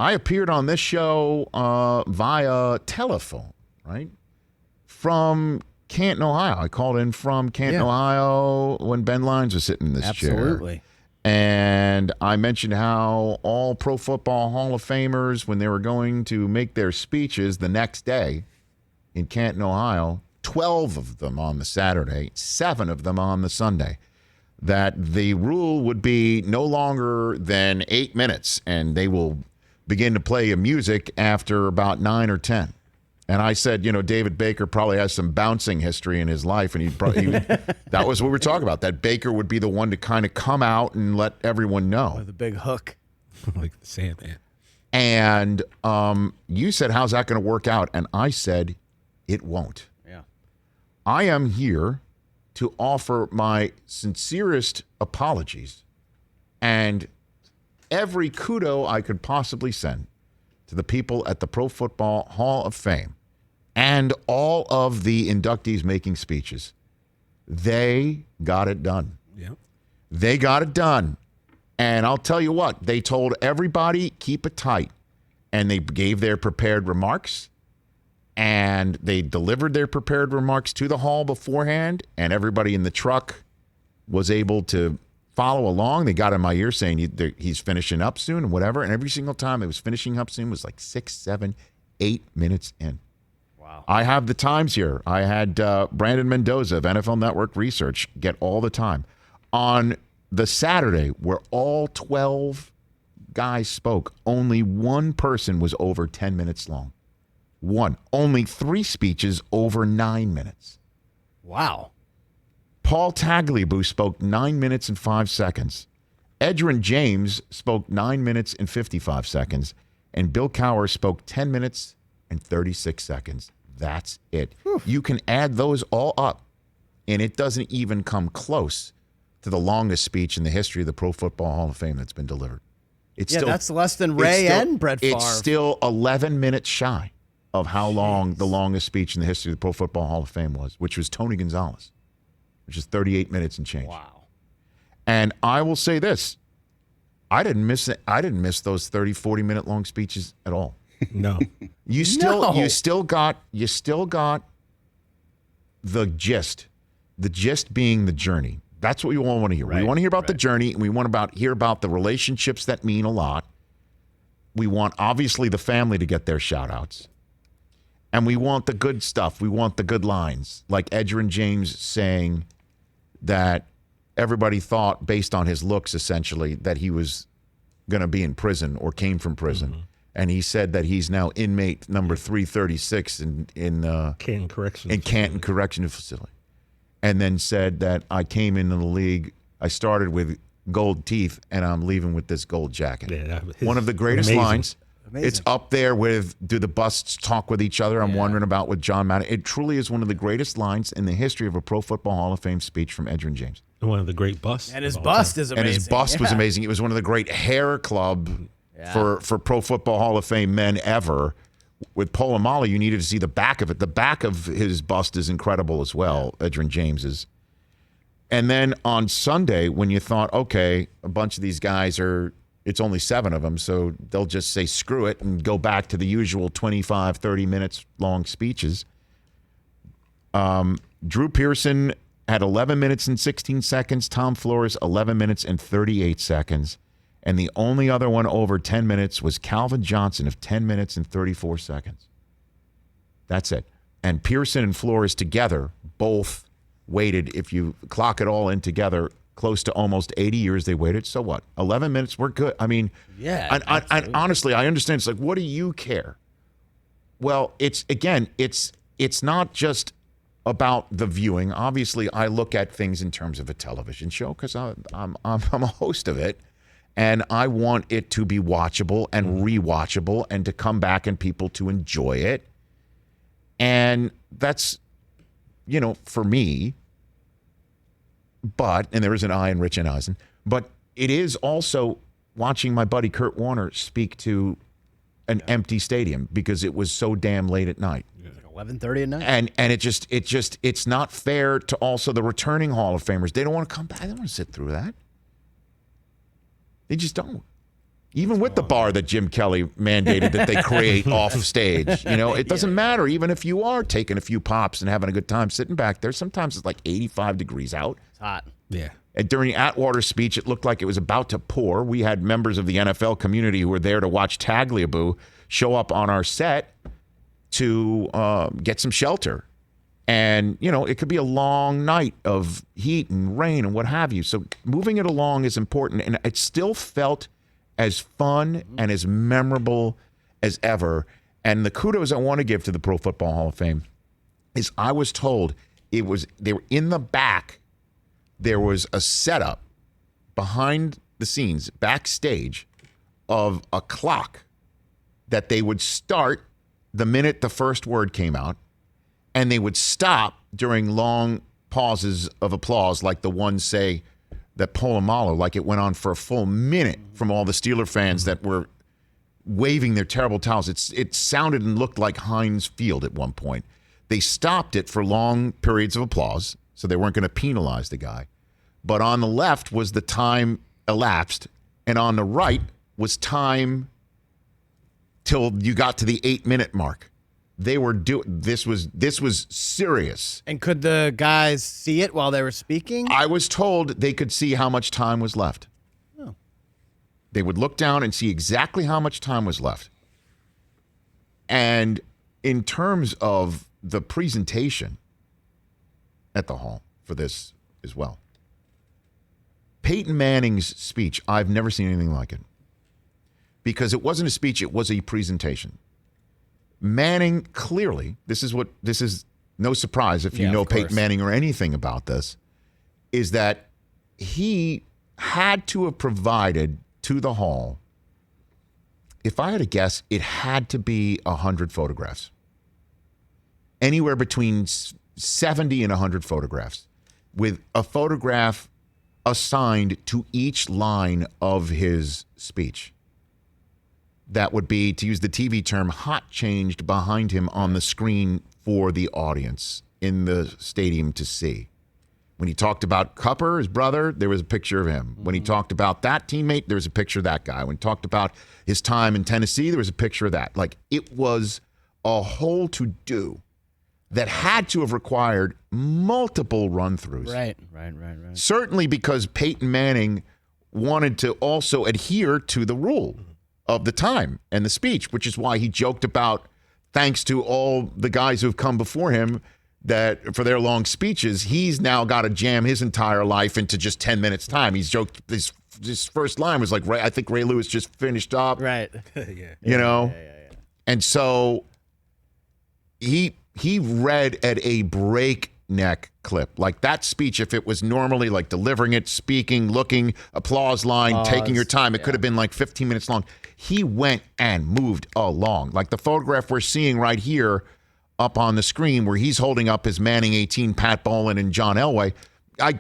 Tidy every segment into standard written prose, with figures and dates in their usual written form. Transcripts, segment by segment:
I appeared on this show via telephone, right? From Canton, Ohio. I called in from Canton, Ohio when Ben Lyons was sitting in this chair. Absolutely. And I mentioned how all Pro Football Hall of Famers, when they were going to make their speeches the next day in Canton, Ohio, 12 of them on the Saturday, 7 of them on the Sunday, that the rule would be no longer than 8 minutes, and they will begin to play music after about 9 or 10. And I said, David Baker probably has some bouncing history in his life, and that was what we were talking about, that Baker would be the one to kind of come out and let everyone know. With a big hook. Like the Sandman. And you said, how's that going to work out? And I said, it won't. Yeah. I am here to offer my sincerest apologies and every kudo I could possibly send to the people at the Pro Football Hall of Fame and all of the inductees making speeches. They got it done. Yep. They got it done. And I'll tell you what, they told everybody, keep it tight. And they gave their prepared remarks. And they delivered their prepared remarks to the hall beforehand. And everybody in the truck was able to follow along. They got in my ear saying he's finishing up soon and whatever. And every single time it was finishing up soon was like 6, 7, 8 minutes in. Wow. I have the times here. I had Brandon Mendoza of NFL Network Research get all the time. On the Saturday where all 12 guys spoke, only one person was over 10 minutes long. One. Only 3 speeches over 9 minutes. Wow. Paul Tagliabue spoke 9 minutes and 5 seconds. Edgerrin James spoke 9 minutes and 55 seconds. And Bill Cowher spoke 10 minutes and 36 seconds. That's it. Whew. You can add those all up, and it doesn't even come close to the longest speech in the history of the Pro Football Hall of Fame that's been delivered. That's less than Ray and Brett Favre. It's still 11 minutes shy of how long the longest speech in the history of the Pro Football Hall of Fame was, which was Tony Gonzalez, which is 38 minutes and change. Wow. And I will say this. I didn't miss it. I didn't miss those 30, 40-minute long speeches at all. No. You still got the gist. The gist being the journey. That's what we all want to hear. Right, we want to hear about the journey, and we want to hear about the relationships that mean a lot. We want, obviously, the family to get their shout-outs. And we want the good stuff. We want the good lines. Like Edgerrin James saying that everybody thought, based on his looks, essentially, that he was going to be in prison or came from prison. Mm-hmm. And he said that he's now inmate number 336 in Canton Correctional Facility. And then said that I came into the league, I started with gold teeth, and I'm leaving with this gold jacket. Yeah, one of the greatest lines. Amazing. It's up there with do the busts talk with each other? I'm wondering about with John Madden. It truly is one of the greatest lines in the history of a Pro Football Hall of Fame speech from Edgerrin James. And one of the great busts. And his bust is amazing. And his bust was amazing. It was one of the great hair club for Pro Football Hall of Fame men ever. With Polamalu, you needed to see the back of it. The back of his bust is incredible as well, Edgerrin James's. And then on Sunday, when you thought, okay, a bunch of these guys it's only 7 of them, so they'll just say screw it and go back to the usual 25, 30 minutes long speeches. Drew Pearson had 11 minutes and 16 seconds. Tom Flores, 11 minutes and 38 seconds. And the only other one over 10 minutes was Calvin Johnson of 10 minutes and 34 seconds. That's it. And Pearson and Flores together both waited, if you clock it all in together, close to almost 80 years they waited. So what? 11 minutes, we're good. I mean, I honestly, I understand. It's like, what do you care? Well, it's not just about the viewing. Obviously, I look at things in terms of a television show because I'm a host of it. And I want it to be watchable and rewatchable and to come back and people to enjoy it. And that's, for me, and there is an I in Rich Eisen, but it is also watching my buddy Kurt Warner speak to an empty stadium because it was so damn late at night. 11:30 at night. And it's not fair to also the returning Hall of Famers. They don't want to come back. They don't want to sit through that. They just don't. Even with the bar that Jim Kelly mandated that they create off stage. It doesn't matter. Even if you are taking a few pops and having a good time sitting back there, sometimes it's like 85 degrees out. It's hot. Yeah. And during Atwater's speech, it looked like it was about to pour. We had members of the NFL community who were there to watch Tagliabue show up on our set to get some shelter. And, it could be a long night of heat and rain and what have you. So moving it along is important. And it still felt as fun and as memorable as ever. And the kudos I want to give to the Pro Football Hall of Fame is I was told they were in the back. There was a setup behind the scenes, backstage, of a clock that they would start the minute the first word came out, and they would stop during long pauses of applause, like the one, say, that Polamalu, like it went on for a full minute from all the Steeler fans that were waving their terrible towels. It sounded and looked like Heinz Field at one point. They stopped it for long periods of applause, so they weren't going to penalize the guy. But on the left was the time elapsed, and on the right was time till you got to the 8-minute mark. They were this was serious. And could the guys see it while they were speaking? I was told they could see how much time was left. Oh. They would look down and see exactly how much time was left. And in terms of the presentation at the Hall for this as well, Peyton Manning's speech, I've never seen anything like it. Because it wasn't a speech, it was a presentation. Manning, clearly, this is no surprise if you know Peyton Manning or anything about this, is that he had to have provided to the Hall, if I had to guess, it had to be 100 photographs. Anywhere between 70 and 100 photographs, with a photograph assigned to each line of his speech. That would be, to use the TV term, hot changed behind him on the screen for the audience in the stadium to see. When he talked about Cupper, his brother, there was a picture of him. When he talked about that teammate, there was a picture of that guy. When he talked about his time in Tennessee, there was a picture of that. Like, it was a whole to-do that had to have required multiple run-throughs. Right. Certainly because Peyton Manning wanted to also adhere to the rule of the time and the speech, which is why he joked about, thanks to all the guys who've come before him, that for their long speeches, he's now got to jam his entire life into just 10 minutes time. He's joked, his first line was like, I think Ray Lewis just finished up. Right. Yeah. And so he read at a breakneck clip. Like that speech, if it was normally like delivering it, speaking, looking, applause line, taking your time, it could have been like 15 minutes long. He went and moved along. Like the photograph we're seeing right here up on the screen where he's holding up his Manning 18, Pat Bowlen, and John Elway. I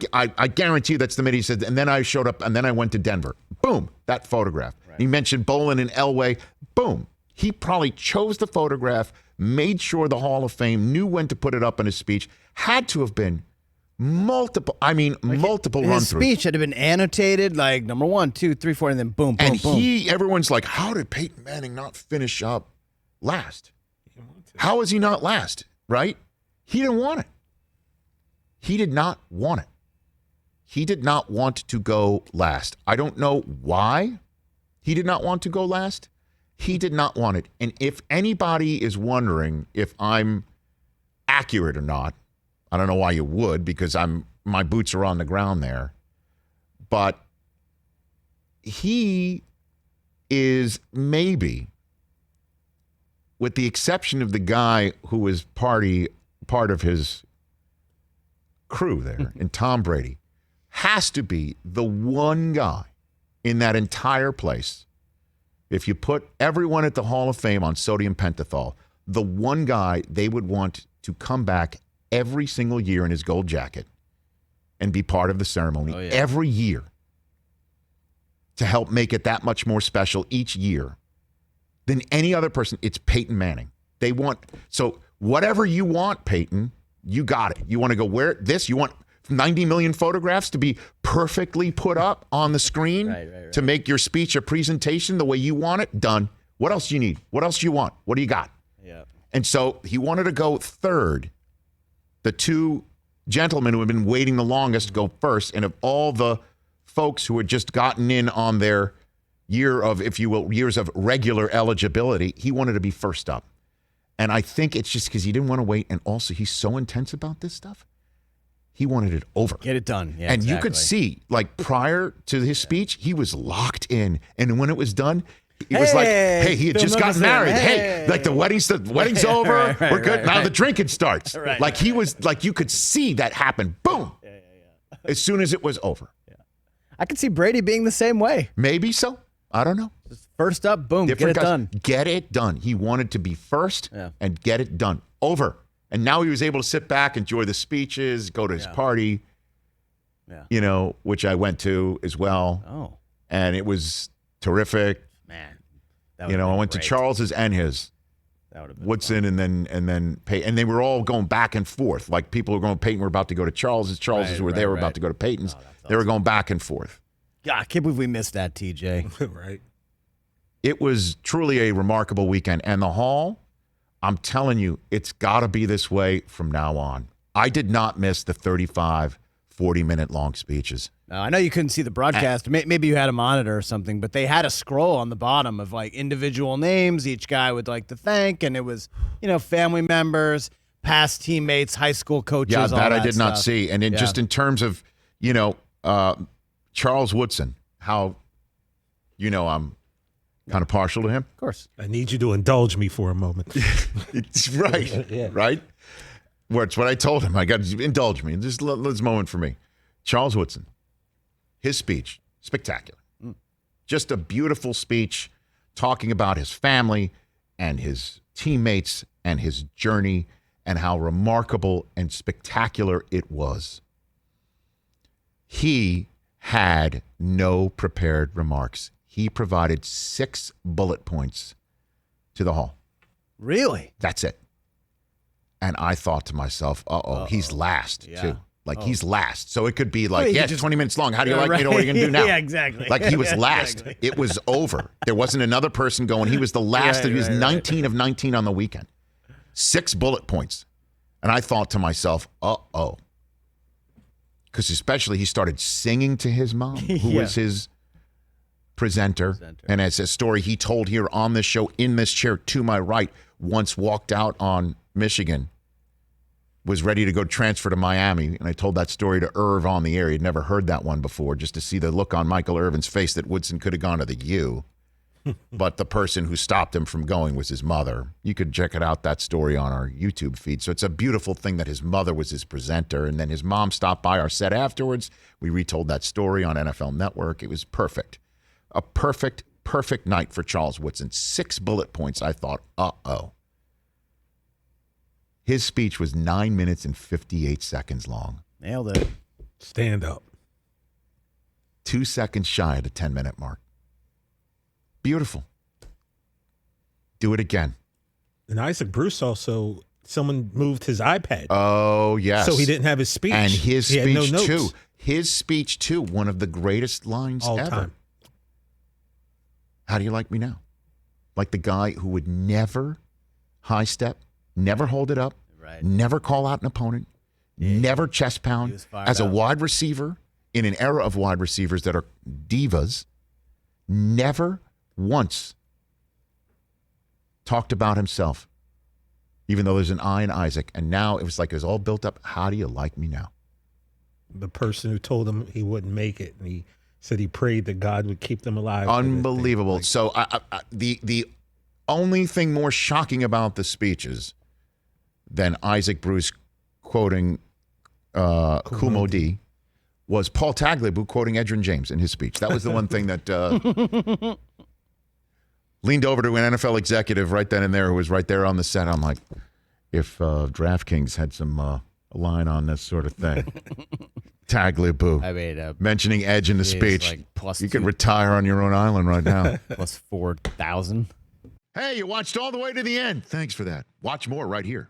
guarantee you that's the minute he said, and then I showed up, and then I went to Denver. Boom, that photograph. Right. He mentioned Bowlen and Elway. Boom. He probably chose the photograph, made sure the Hall of Fame knew when to put it up in his speech. Had to have been multiple run-throughs. His speech had been annotated, like number 1, 2, 3, 4, and then boom, boom, and boom. Everyone's like, how did Peyton Manning not finish up last? How is he not last, right? He didn't want it. He did not want it. He did not want to go last. I don't know why he did not want to go last. He did not want it. And if anybody is wondering if I'm accurate or not, I don't know why you would, because my boots are on the ground there. But he is maybe, with the exception of the guy who was part of his crew there, and Tom Brady, has to be the one guy in that entire place. If you put everyone at the Hall of Fame on sodium pentothal, the one guy they would want to come back every single year in his gold jacket and be part of the ceremony every year to help make it that much more special each year than any other person, it's Peyton Manning. So whatever you want, Peyton, you got it. You want to go wear this? You want 90 million photographs to be perfectly put up on the screen Right. to make your speech a presentation the way you want it. Done. What else do you need? What else do you want? What do you got? Yeah. And so he wanted to go third. The two gentlemen who had been waiting the longest go first. And of all the folks who had just gotten in on their year of, if you will, years of regular eligibility, he wanted to be first up. And I think it's just because he didn't want to wait. And also, he's so intense about this stuff. He wanted it over. Get it done. Yeah, and you could see, like, prior to his speech, he was locked in. And when it was done, it was like, hey, he had just gotten married. Hey, like the wedding's over. We're good. Now the drinking starts. Like he was, like you could see that happen. Boom. Yeah. As soon as it was over. Yeah. I could see Brady being the same way. Maybe so. I don't know. Just first up, boom, Different get it guys. done. Get it done. He wanted to be first and get it done. Over. And now he was able to sit back, enjoy the speeches, go to his party, you know, which I went to as well. Oh. And it was terrific. Man. You know, I went to Charles's and his. That would have been Woodson and then Peyton. And they were all going back and forth. Like people were going, Peyton were about to go to Charles's. Charles's were there, were about to go to Peyton's. They were going back and forth. God, I can't believe we missed that, TJ. Right. It was truly a remarkable weekend. And the Hall, I'm telling you, it's got to be this way from now on. I did not miss the 35, 40-minute long speeches. I know you couldn't see the broadcast. Maybe you had a monitor or something, but they had a scroll on the bottom of like individual names each guy would like to thank, and it was, you know, family members, past teammates, high school coaches. Yeah, all that I did stuff. not see. And then just in terms of, you know, Charles Woodson, how, you know, I'm kind of partial to him. Of course. I need you to indulge me for a moment. It's right. Right? It's what I told him. I got to indulge me. Just this moment for me. Charles Woodson, his speech, spectacular. Just a beautiful speech talking about his family and his teammates and his journey and how remarkable and spectacular it was. He had no prepared remarks. He provided 6 bullet points to the Hall. Really? That's it. And I thought to myself, he's last, too. Like, he's last. So it could be like, it's 20 minutes long. How do you like me? What are you going to do now? Yeah, exactly. Like, he was last. It was over. There wasn't another person going. He was the last. He was 19 of 19 on the weekend. 6 bullet points. And I thought to myself, because especially he started singing to his mom, who was his presenter. And as a story he told here on this show, in this chair to my right, once walked out on Michigan, was ready to go transfer to Miami. And I told that story to Irv on the air. He'd never heard that one before, just to see the look on Michael Irvin's face that Woodson could have gone to the U. But the person who stopped him from going was his mother. You could check it out, that story, on our YouTube feed. So it's a beautiful thing that his mother was his presenter. And then his mom stopped by our set afterwards. We retold that story on NFL Network. It was perfect. A perfect night for Charles Woodson. 6 bullet points. I thought, His speech was 9 minutes and 58 seconds long. Nailed it. Stand up. 2 seconds shy of the 10-minute mark. Beautiful. Do it again. And Isaac Bruce also, someone moved his iPad. Oh, yes. So he didn't have his speech. And his He had no speech, notes. too. His speech, too. One of the greatest lines All ever. time. How do you like me now? Like the guy who would never high step, never hold it up, never call out an opponent, never chest pound. As a wide receiver, in an era of wide receivers that are divas, never once talked about himself, even though there's an I in Isaac. And now it was like it was all built up. How do you like me now? The person who told him he wouldn't make it, and he said he prayed that God would keep them alive. Unbelievable. So the only thing more shocking about the speeches than Isaac Bruce quoting Kumo D was Paul Tagliabue quoting Edgerrin James in his speech. That was the one thing that leaned over to an NFL executive right then and there who was right there on the set. I'm like, if DraftKings had some line on this sort of thing. Tagliabue. I mean, mentioning Edge in the speech. Like you could retire on your own island right now. plus 4,000. Hey, you watched all the way to the end. Thanks for that. Watch more right here.